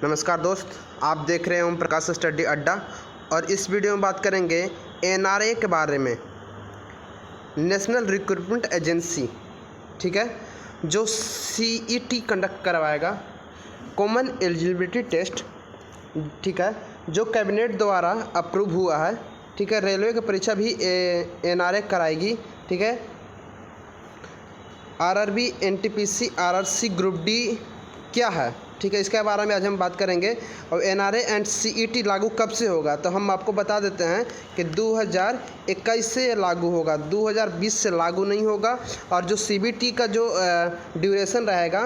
नमस्कार दोस्त, आप देख रहे हैं ओम प्रकाश स्टडी अड्डा और इस वीडियो में बात करेंगे एनआरए के बारे में। नेशनल रिक्रूटमेंट एजेंसी, ठीक है, जो सीईटी कंडक्ट करवाएगा, कॉमन एलिजिबिलिटी टेस्ट, ठीक है, जो कैबिनेट द्वारा अप्रूव हुआ है, ठीक है। रेलवे की परीक्षा भी एनआरए कराएगी, ठीक है। RRB, NTPC, RRC, group D क्या है, ठीक है, इसके बारे में आज हम बात करेंगे। और एनआरए एंड सीईटी लागू कब से होगा, तो हम आपको बता देते हैं कि 2021 से लागू होगा, 2020 से लागू नहीं होगा। और जो सीबीटी का जो ड्यूरेशन रहेगा,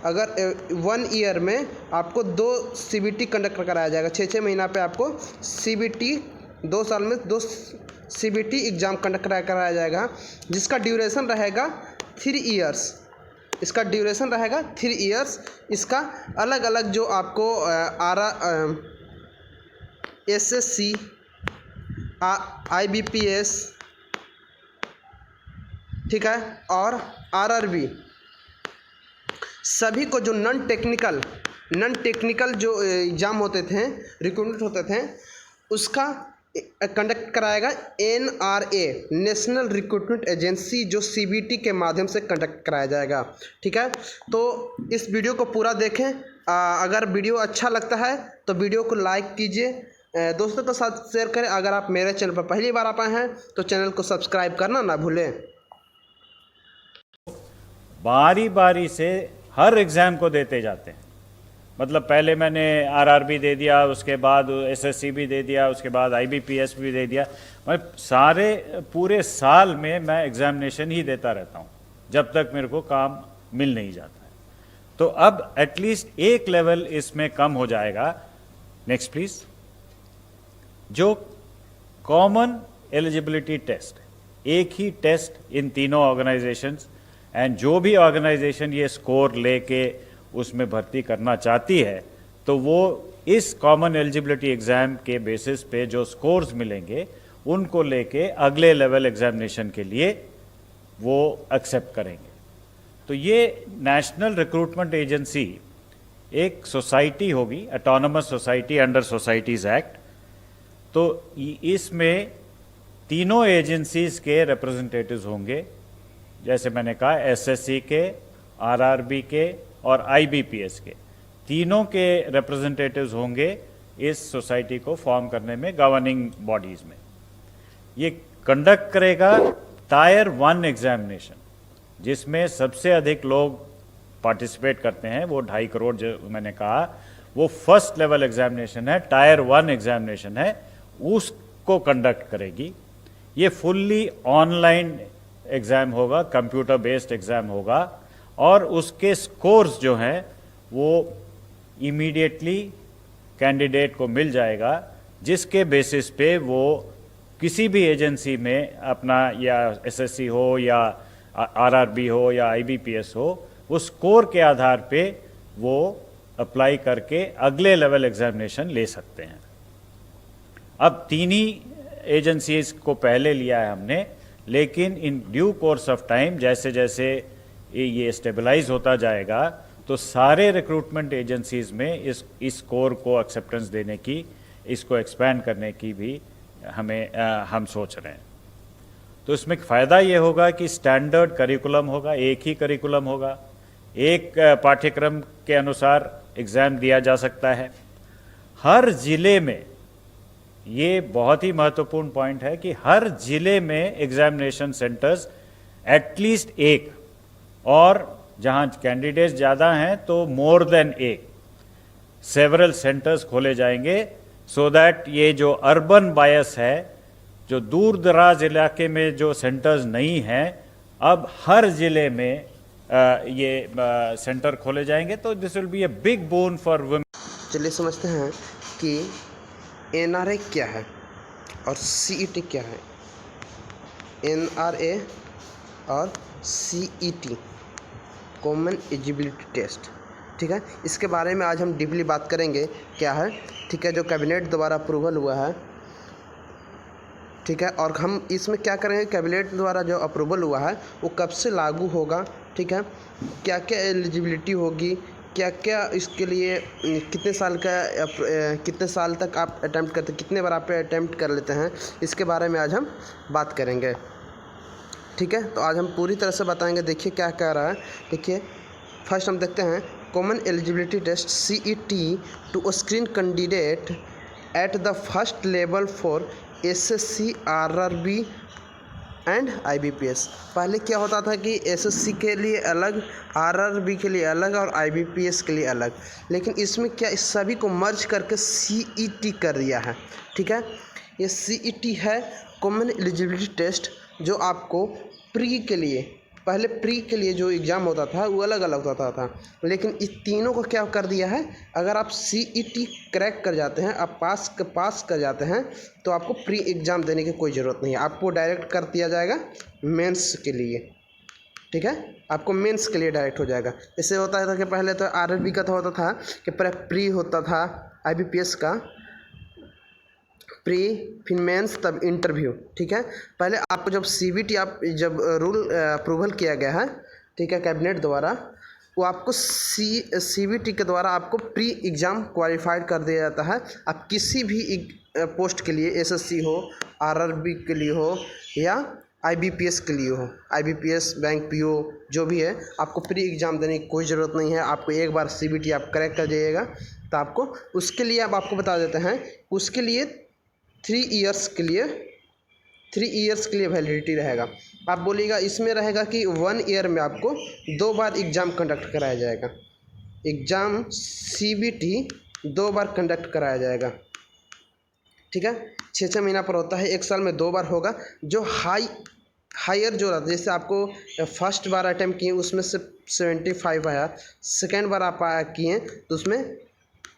अगर 1 ईयर में आपको 2 सीबीटी कंडक्ट कराया जाएगा, 6 महीना पे आपको सीबीटी, 2 साल में 2 सीबीटी एग्ज़ाम कंडक्ट कराया जाएगा, जिसका ड्यूरेशन रहेगा 3 ईयर्स। इसका ड्यूरेशन रहेगा 3 ईयर्स। इसका अलग अलग जो आपको एसएससी, आईबीपीएस, ठीक है, और आरआरबी, सभी को जो नॉन टेक्निकल जो एग्ज़ाम होते थे, रिक्रूटमेंट होते थे, उसका कंडक्ट कराएगा एनआरए, नेशनल रिक्रूटमेंट एजेंसी, जो सीबीटी के माध्यम से कंडक्ट कराया जाएगा, ठीक है। तो इस वीडियो को पूरा देखें। अगर वीडियो अच्छा लगता है तो वीडियो को लाइक कीजिए, दोस्तों के साथ शेयर करें। अगर आप मेरे चैनल पर पहली बार आप आए हैं तो चैनल को सब्सक्राइब करना ना भूलें। बारी बारी से हर एग्ज़ाम को देते जाते हैं। मतलब पहले मैंने आरआरबी दे दिया, उसके बाद एसएससी भी दे दिया, उसके बाद आईबीपीएस भी दे दिया। मैं सारे पूरे साल में मैं एग्जामिनेशन ही देता रहता हूँ जब तक मेरे को काम मिल नहीं जाता है। तो अब एटलीस्ट एक लेवल इसमें कम हो जाएगा। Next please. जो कॉमन एलिजिबिलिटी टेस्ट, एक ही टेस्ट इन तीनों ऑर्गेनाइजेशंस, एंड जो भी ऑर्गेनाइजेशन ये स्कोर लेके उसमें भर्ती करना चाहती है, तो वो इस कॉमन एलिजिबिलिटी एग्ज़ाम के बेसिस पे जो स्कोर्स मिलेंगे उनको लेके अगले लेवल एग्जामिनेशन के लिए वो एक्सेप्ट करेंगे। तो ये नेशनल रिक्रूटमेंट एजेंसी एक सोसाइटी होगी, autonomous society under societies act. तो इसमें तीनों एजेंसीज के रिप्रेजेंटेटिव्स होंगे, जैसे मैंने कहा एसएससी के, आरआरबी के और आईबीपीएस के, तीनों के रिप्रेजेंटेटिव्स होंगे इस सोसाइटी को फॉर्म करने में, गवर्निंग बॉडीज़ में। ये कंडक्ट करेगा टायर 1 एग्जामिनेशन, जिसमें सबसे अधिक लोग पार्टिसिपेट करते हैं, वो 2.5 करोड़ जो मैंने कहा, वो फर्स्ट लेवल एग्जामिनेशन है, टायर 1 एग्जामिनेशन है, उसको कंडक्ट करेगी। ये फुल्ली ऑनलाइन एग्ज़ाम होगा, कंप्यूटर बेस्ड एग्ज़ाम होगा, और उसके स्कोर्स जो हैं वो इमीडिएटली कैंडिडेट को मिल जाएगा, जिसके बेसिस पे वो किसी भी एजेंसी में अपना, या एसएससी हो या आरआरबी हो या आईबीपीएस हो, वो स्कोर के आधार पे वो अप्लाई करके अगले लेवल एग्जामिनेशन ले सकते हैं। अब 3 ही एजेंसीज को पहले लिया है हमने, लेकिन in due course of time जैसे जैसे ये स्टेबलाइज होता जाएगा, तो सारे रिक्रूटमेंट एजेंसीज में इस स्कोर को एक्सेप्टेंस देने की, इसको एक्सपैंड करने की भी हम सोच रहे हैं। तो इसमें फ़ायदा ये होगा कि स्टैंडर्ड करिकुलम होगा, एक ही करिकुलम होगा, एक पाठ्यक्रम के अनुसार एग्ज़ाम दिया जा सकता है। हर ज़िले में, ये बहुत ही महत्वपूर्ण पॉइंट है कि हर ज़िले में एग्जामिनेशन सेंटर्स एटलीस्ट एक, और जहां कैंडिडेट्स ज़्यादा हैं तो मोर देन एक, सेवरल सेंटर्स खोले जाएंगे, सो दैट ये जो अर्बन बायस है, जो दूर दराज इलाके में जो सेंटर्स नहीं हैं, अब हर ज़िले में ये सेंटर खोले जाएंगे। तो this will be a big bone for women. चलिए समझते हैं कि एनआरए क्या है और सीईटी क्या है। एनआरए और सीईटी, कॉमन एलिजिबिलिटी टेस्ट, ठीक है, इसके बारे में आज हम डीपली बात करेंगे क्या है, ठीक है, जो कैबिनेट द्वारा अप्रूवल हुआ है, ठीक है। और हम इसमें क्या करेंगे, कैबिनेट द्वारा जो अप्रूवल हुआ है वो कब से लागू होगा, ठीक है, क्या क्या एलिजिबिलिटी होगी, क्या क्या इसके लिए कितने साल तक आप अटैम्प्ट करते, कितने बार आप अटैम्प्ट कर लेते हैं, इसके बारे में आज हम बात करेंगे। ठीक है, तो आज हम पूरी तरह से बताएंगे। देखिए क्या कह रहा है, देखिए फर्स्ट हम देखते हैं common eligibility test CET to screen candidate at the first level for SSC RRB and IBPS। पहले क्या होता था कि SSC के लिए अलग, RRB के लिए अलग और IBPS के लिए अलग, लेकिन इसमें क्या इस सभी को मर्ज करके CET कर दिया है। ठीक है, ये CET है कॉमन एलिजिबिलिटी टेस्ट, जो आपको प्री के लिए, पहले प्री के लिए जो एग्ज़ाम होता था वो अलग अलग होता था, लेकिन इस तीनों को क्या कर दिया है, अगर आप CET क्रैक कर जाते हैं, आप पास कर जाते हैं, तो आपको प्री एग्ज़ाम देने की कोई ज़रूरत नहीं है, आपको डायरेक्ट कर दिया जाएगा मेंस के लिए। ठीक है, आपको मेंस के लिए डायरेक्ट हो जाएगा। इससे होता था कि पहले तो RRB का तो होता था कि प्री होता था, IBPS का प्री, फिर मेंस, तब इंटरव्यू। ठीक है, पहले आपको जब CBT आप जब रूल अप्रूवल किया गया है, ठीक है, कैबिनेट द्वारा, वो आपको CBT के द्वारा आपको प्री एग्ज़ाम क्वालिफाइड कर दिया जाता है। आप किसी भी पोस्ट के लिए, SSC हो, RRB के लिए हो या IBPS के लिए हो, IBPS बैंक PO जो भी है, आपको प्री एग्ज़ाम देने की कोई ज़रूरत नहीं है। आपको एक बार CBT आप क्रैक कर जाइएगा तो आपको उसके लिए अब आपको बता देते हैं, उसके लिए 3 इयर्स के लिए वैलिडिटी रहेगा। आप बोलिएगा इसमें रहेगा कि 1 ईयर में आपको 2 बार एग्ज़ाम कंडक्ट कराया जाएगा, एग्ज़ाम CBT 2 बार कंडक्ट कराया जाएगा। ठीक है, 6 महीना पर होता है, 1 साल में 2 बार होगा। जो हायर जो रहता है, जैसे आपको फर्स्ट बार अटैम्प्ट किए उसमें से 75 आया, सेकेंड बार आप किए तो उसमें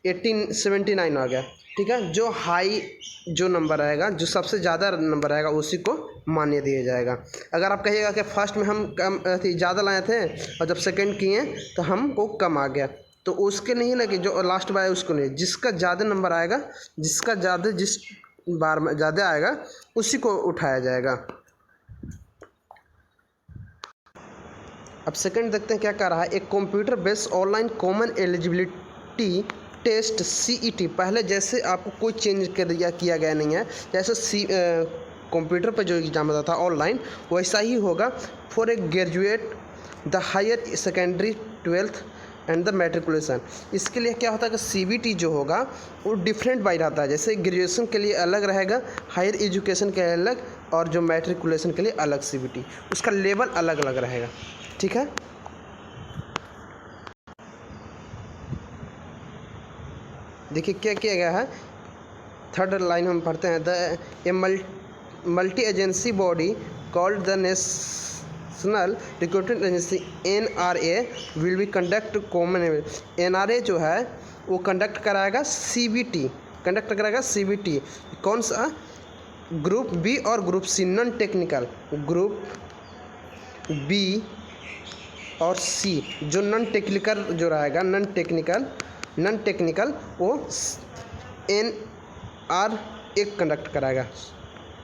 79 आ गया। ठीक है, जो हाई जो नंबर आएगा, जो सबसे ज़्यादा नंबर आएगा, उसी को मान्य दिया जाएगा। अगर आप कहिएगा कि फर्स्ट में हम कम ज़्यादा लाए थे और जब सेकंड किए तो हमको कम आ गया, तो उसके नहीं लगे, जो लास्ट बार है उसको नहीं, जिसका ज़्यादा नंबर आएगा, जिस बार में ज़्यादा आएगा उसी को उठाया जाएगा। अब सेकंड देखते हैं क्या कर रहा है, एक computer based online common eligibility test CET। पहले जैसे आपको कोई चेंज किया गया नहीं है, जैसे कंप्यूटर पर जो एग्ज़ाम होता था ऑनलाइन, वैसा ही होगा for a graduate the higher secondary 12th and the matriculation. इसके लिए क्या होता है कि CBT जो होगा वो डिफरेंट बाई रहता है, जैसे ग्रेजुएशन के लिए अलग रहेगा, हायर एजुकेशन के लिए अलग, और जो मैट्रिकुलेशन के लिए अलग CBT, उसका लेवल अलग अलग रहेगा। ठीक है, देखिए क्या किया गया है, थर्ड लाइन हम पढ़ते हैं, the multi agency body called the national recruitment agency NRA will be conduct common. NRA जो है वो कंडक्ट कराएगा CBT। कौन सा? ग्रुप B और group C, non technical. Group B और C जो नॉन टेक्निकल जो रहेगा, नॉन टेक्निकल वो NRA कंडक्ट कराएगा,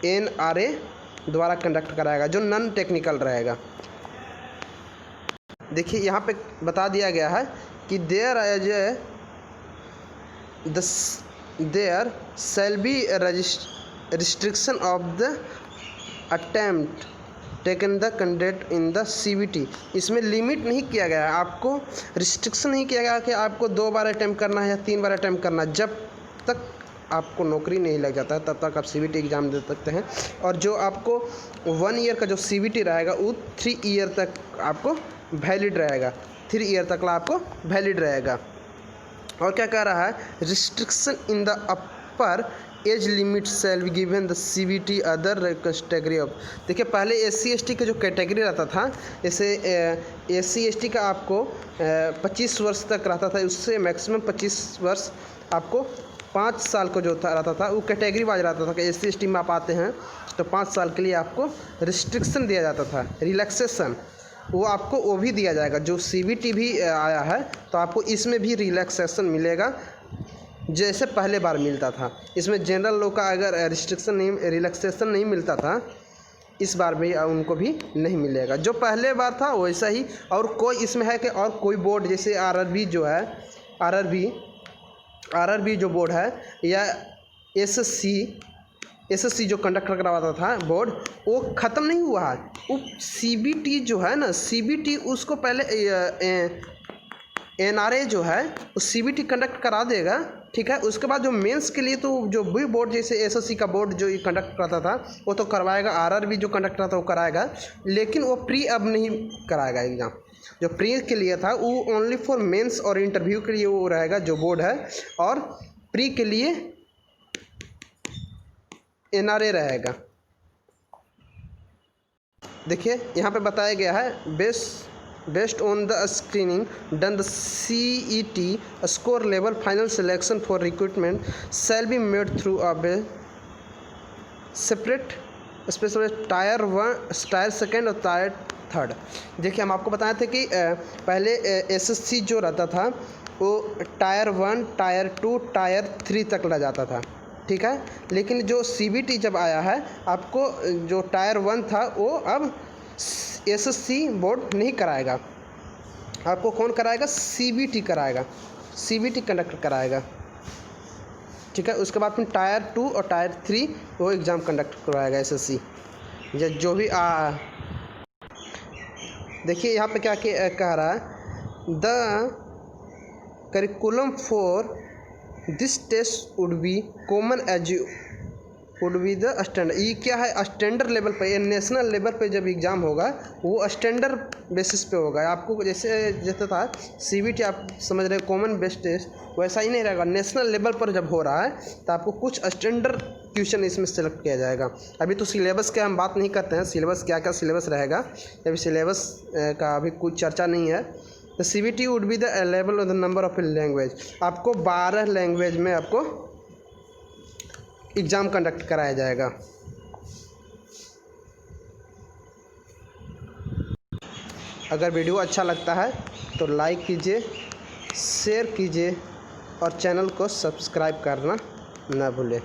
NRA द्वारा कंडक्ट कराएगा, जो नॉन टेक्निकल रहेगा। देखिए यहाँ पे बता दिया गया है कि there shall be restriction of the attempt taken the candidate in the CBT। इसमें लिमिट नहीं किया गया है, आपको रिस्ट्रिक्शन नहीं किया गया कि आपको 2 बार अटैम्प्ट करना है या 3 बार अटैम्प्ट करना है। जब तक आपको नौकरी नहीं लग जाता है तब तक आप CBT एग्ज़ाम दे सकते हैं, और जो आपको 1 ईयर का जो CBT रहेगा वो 3 ईयर तक आपको वैलिड रहेगा, 3 ईयर तक आपको वैलिड रहेगा। और क्या कह रहा है, restriction in the upper age limit shall be given the CBT other category of. देखिए पहले SC ST का जो कैटेगरी रहता था, जैसे SC ST का आपको 25 वर्ष तक रहता था, उससे मैक्सिमम 25 वर्ष आपको 5 साल को जो रहता था वो कैटेगरी वाइज रहता था कि SC ST में आप आते हैं तो 5 साल के लिए आपको रिस्ट्रिक्शन दिया जाता था, रिलैक्सेशन, वो आपको वो भी दिया जाएगा। जो CBT भी आया है तो आपको इसमें भी रिलैक्सेशन मिलेगा, जैसे पहले बार मिलता था। इसमें जनरल लोग का अगर रिस्ट्रिक्शन नहीं, रिलैक्सेशन नहीं मिलता था, इस बार भी उनको भी नहीं मिलेगा। जो पहले बार था वैसा ही। और कोई इसमें है कि और कोई बोर्ड जैसे आरआरबी जो है, आरआरबी जो बोर्ड है या एसएससी जो कंडक्ट करवाता था बोर्ड, वो ख़त्म नहीं हुआ है। वो सीबीटी जो है ना, सीबीटी उसको पहले एनआरए जो है वो सीबीटी कंडक्ट करा देगा, ठीक है। उसके बाद जो मेंस के लिए तो जो भी बोर्ड जैसे एसएससी का बोर्ड जो कंडक्ट करता था वो तो करवाएगा, आरआरबी जो कंडक्ट करता था वो कराएगा, लेकिन वो प्री अब नहीं कराएगा एग्ज़ाम। जो प्री के लिए था वो ओनली फॉर मेंस और इंटरव्यू के लिए वो रहेगा जो बोर्ड है, और प्री के लिए एनआरए रहेगा। देखिए यहाँ पे बताया गया है based on the screening done the CET score level final selection for recruitment shall be made through a separate special tyre 1, tyre 2 और टायर 3। देखिए हम आपको बताए थे कि पहले SSC जो रहता था वो टायर 1, टायर 2, टायर 3 तक ला जाता था, ठीक है। लेकिन जो CBT जब आया है, आपको जो टायर 1 था वो अब SSC बोर्ड नहीं कराएगा, आपको कौन कराएगा? CBT कराएगा, CBT कंडक्ट कराएगा, ठीक है। उसके बाद फिर टायर 2 और टायर 3 वो एग्ज़ाम कंडक्ट करवाएगा SSC या जो भी देखिए यहाँ पे क्या कह रहा है, the curriculum for this test would be common as would be the standard. ये क्या है? स्टैंडर्ड लेवल पे, नेशनल लेवल पे जब एग्ज़ाम होगा वो स्टैंडर्ड बेसिस पे होगा। आपको जैसे था CBT आप समझ रहे कॉमन बेस्ड टेस्ट, वैसा ही नहीं रहेगा। नेशनल लेवल पर जब हो रहा है तो आपको कुछ स्टैंडर्ड क्वेश्चन इसमें सेलेक्ट किया जाएगा। अभी तो सिलेबस का हम बात नहीं करते हैं, सिलेबस क्या क्या सिलेबस रहेगा, अभी सिलेबस का अभी कुछ चर्चा नहीं है। तो CBT would be the level of the number of language. आपको 12 लैंग्वेज में आपको एग्ज़ाम कंडक्ट कराया जाएगा। अगर वीडियो अच्छा लगता है तो लाइक कीजिए, शेयर कीजिए और चैनल को सब्सक्राइब करना ना भूलें।